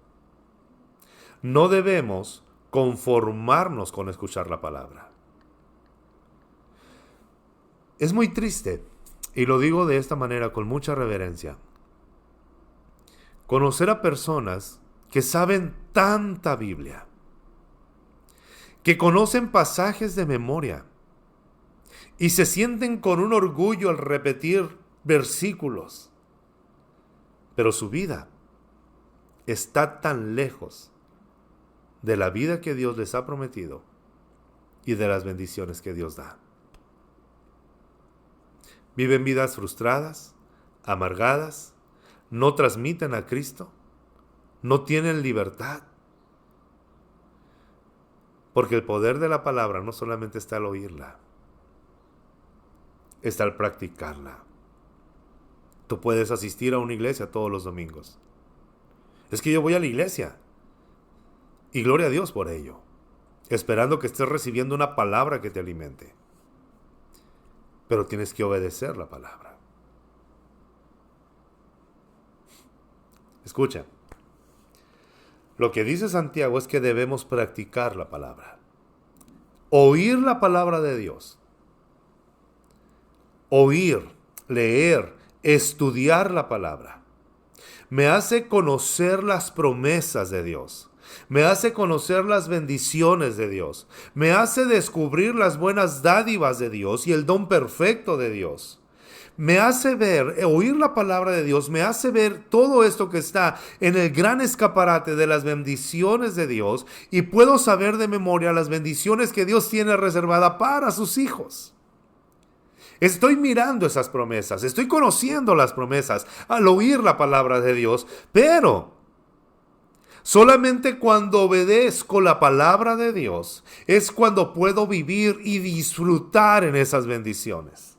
No debemos conformarnos con escuchar la palabra. Es muy triste, y lo digo de esta manera con mucha reverencia, conocer a personas que saben tanta Biblia, que conocen pasajes de memoria y se sienten con un orgullo al repetir versículos, pero su vida está tan lejos de la vida que Dios les ha prometido y de las bendiciones que Dios da. Viven vidas frustradas, amargadas, no transmiten a Cristo, no tienen libertad. Porque el poder de la palabra no solamente está al oírla, está al practicarla. Tú puedes asistir a una iglesia todos los domingos. Es que yo voy a la iglesia. Y gloria a Dios por ello, esperando que estés recibiendo una palabra que te alimente. Pero tienes que obedecer la palabra. Escucha, lo que dice Santiago es que debemos practicar la palabra. Oír la palabra de Dios. Oír, leer, estudiar la palabra. Me hace conocer las promesas de Dios. Me hace conocer las bendiciones de Dios. Me hace descubrir las buenas dádivas de Dios y el don perfecto de Dios. Me hace ver, oír la palabra de Dios, me hace ver todo esto que está en el gran escaparate de las bendiciones de Dios y puedo saber de memoria las bendiciones que Dios tiene reservada para sus hijos. Estoy mirando esas promesas, estoy conociendo las promesas al oír la palabra de Dios, pero solamente cuando obedezco la palabra de Dios es cuando puedo vivir y disfrutar en esas bendiciones.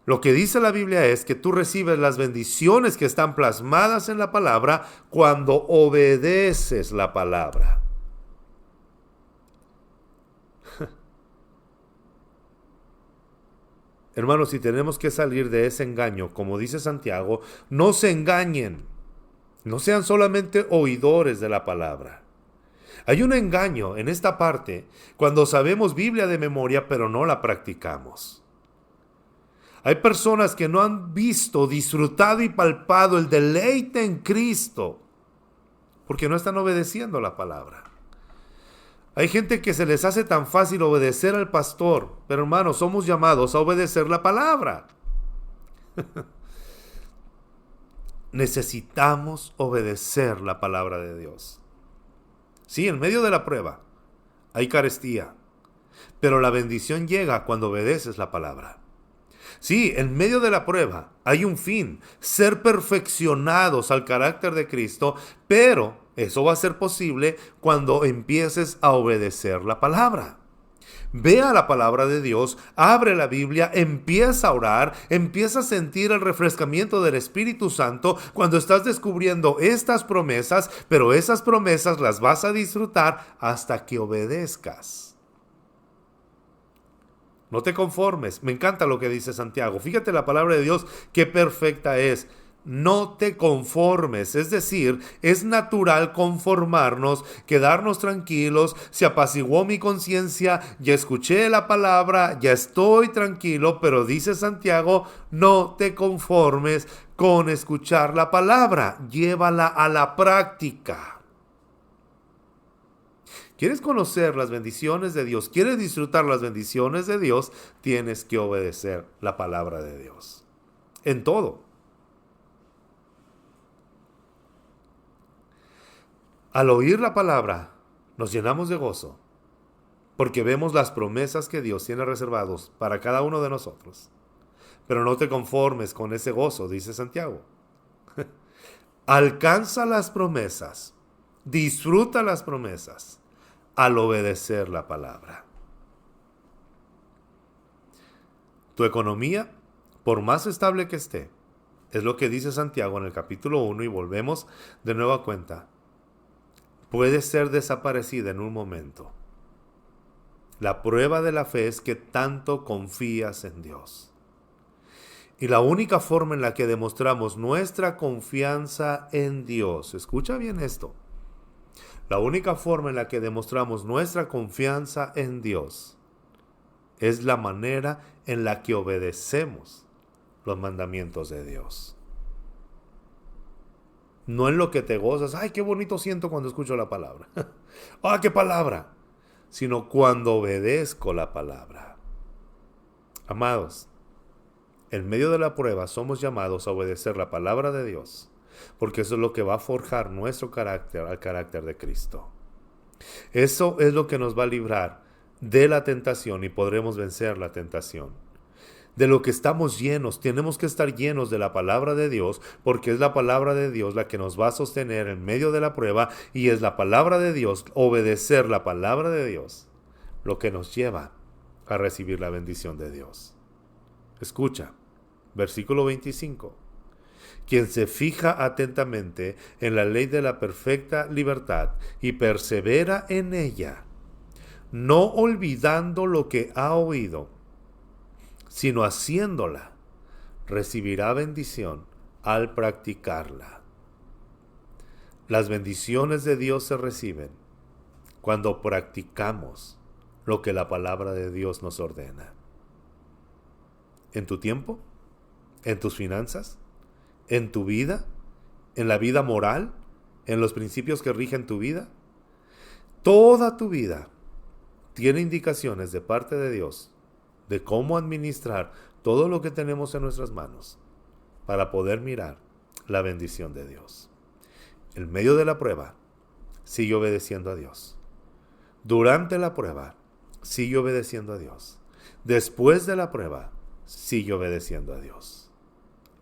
Lo que dice la Biblia es que tú recibes las bendiciones que están plasmadas en la palabra cuando obedeces la palabra. Hermanos, si tenemos que salir de ese engaño, como dice Santiago, no se engañen. No sean solamente oidores de la palabra. Hay un engaño en esta parte cuando sabemos Biblia de memoria, pero no la practicamos. Hay personas que no han visto, disfrutado y palpado el deleite en Cristo porque no están obedeciendo la palabra. Hay gente que se les hace tan fácil obedecer al pastor, pero hermanos, somos llamados a obedecer la palabra. Necesitamos obedecer la palabra de Dios. Sí, en medio de la prueba hay carestía, pero la bendición llega cuando obedeces la palabra. Sí, en medio de la prueba hay un fin, ser perfeccionados al carácter de Cristo, pero eso va a ser posible cuando empieces a obedecer la palabra. Ve a la palabra de Dios, abre la Biblia, empieza a orar, empieza a sentir el refrescamiento del Espíritu Santo cuando estás descubriendo estas promesas, pero esas promesas las vas a disfrutar hasta que obedezcas. No te conformes. Me encanta lo que dice Santiago. Fíjate la palabra de Dios, qué perfecta es. No te conformes, es decir, es natural conformarnos, quedarnos tranquilos. Se apaciguó mi conciencia, ya escuché la palabra, ya estoy tranquilo, pero dice Santiago, no te conformes con escuchar la palabra, llévala a la práctica. ¿Quieres conocer las bendiciones de Dios? ¿Quieres disfrutar las bendiciones de Dios? Tienes que obedecer la palabra de Dios. En todo. Al oír la palabra, nos llenamos de gozo, porque vemos las promesas que Dios tiene reservados para cada uno de nosotros. Pero no te conformes con ese gozo, dice Santiago. Alcanza las promesas, disfruta las promesas, al obedecer la palabra. Tu economía, por más estable que esté, es lo que dice Santiago en el capítulo 1, y volvemos de nueva cuenta, puede ser desaparecida en un momento. La prueba de la fe es que tanto confías en Dios. Y la única forma en la que demostramos nuestra confianza en Dios, escucha bien esto, la única forma en la que demostramos nuestra confianza en Dios es la manera en la que obedecemos los mandamientos de Dios. No en lo que te gozas, ay, qué bonito siento cuando escucho la palabra. ¡Ah, qué palabra! Sino cuando obedezco la palabra. Amados, en medio de la prueba somos llamados a obedecer la palabra de Dios, porque eso es lo que va a forjar nuestro carácter al carácter de Cristo. Eso es lo que nos va a librar de la tentación y podremos vencer la tentación. De lo que estamos llenos, tenemos que estar llenos de la palabra de Dios, porque es la palabra de Dios la que nos va a sostener en medio de la prueba, y es la palabra de Dios, obedecer la palabra de Dios, lo que nos lleva a recibir la bendición de Dios. Escucha, versículo 25. Quien se fija atentamente en la ley de la perfecta libertad y persevera en ella, no olvidando lo que ha oído, sino haciéndola, recibirá bendición al practicarla. Las bendiciones de Dios se reciben cuando practicamos lo que la palabra de Dios nos ordena. En tu tiempo, en tus finanzas, en tu vida, en la vida moral, en los principios que rigen tu vida. Toda tu vida tiene indicaciones de parte de Dios de cómo administrar todo lo que tenemos en nuestras manos para poder mirar la bendición de Dios. En medio de la prueba, sigue obedeciendo a Dios. Durante la prueba, sigue obedeciendo a Dios. Después de la prueba, sigue obedeciendo a Dios.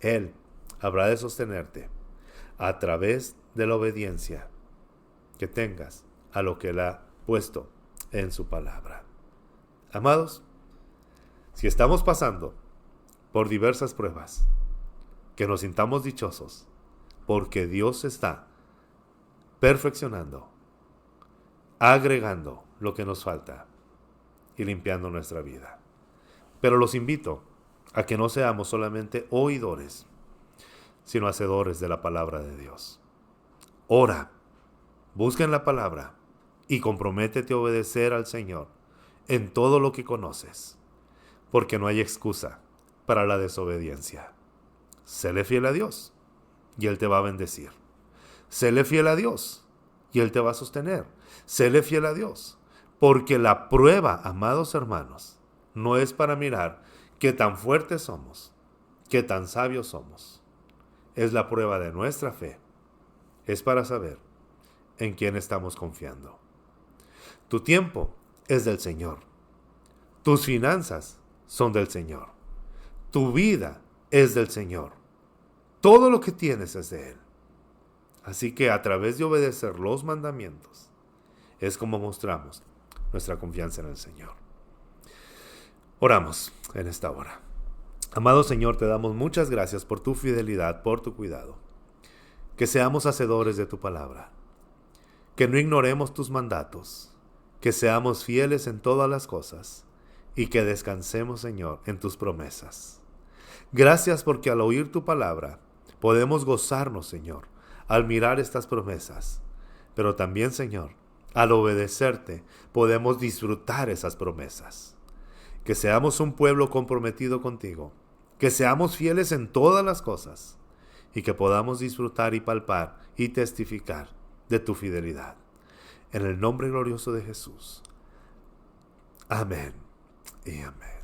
Él habrá de sostenerte a través de la obediencia que tengas a lo que Él ha puesto en su palabra. Amados, si estamos pasando por diversas pruebas, que nos sintamos dichosos, porque Dios está perfeccionando, agregando lo que nos falta y limpiando nuestra vida. Pero los invito a que no seamos solamente oidores, sino hacedores de la palabra de Dios. Ora, busca en la palabra y comprométete a obedecer al Señor en todo lo que conoces, porque no hay excusa para la desobediencia. Séle fiel a Dios y Él te va a bendecir. Séle fiel a Dios y Él te va a sostener. Séle fiel a Dios, porque la prueba, amados hermanos, no es para mirar qué tan fuertes somos, qué tan sabios somos. Es la prueba de nuestra fe. Es para saber en quién estamos confiando. Tu tiempo es del Señor. Tus finanzas son del Señor. Tu vida es del Señor. Todo lo que tienes es de Él. Así que a través de obedecer los mandamientos es como mostramos nuestra confianza en el Señor. Oramos en esta hora. Amado Señor, te damos muchas gracias por tu fidelidad, por tu cuidado. Que seamos hacedores de tu palabra. Que no ignoremos tus mandatos. Que seamos fieles en todas las cosas. Y que descansemos, Señor, en tus promesas. Gracias porque al oír tu palabra podemos gozarnos, Señor, al mirar estas promesas. Pero también, Señor, al obedecerte podemos disfrutar esas promesas. Que seamos un pueblo comprometido contigo. Que seamos fieles en todas las cosas. Y que podamos disfrutar y palpar y testificar de tu fidelidad. En el nombre glorioso de Jesús. Amén y amén.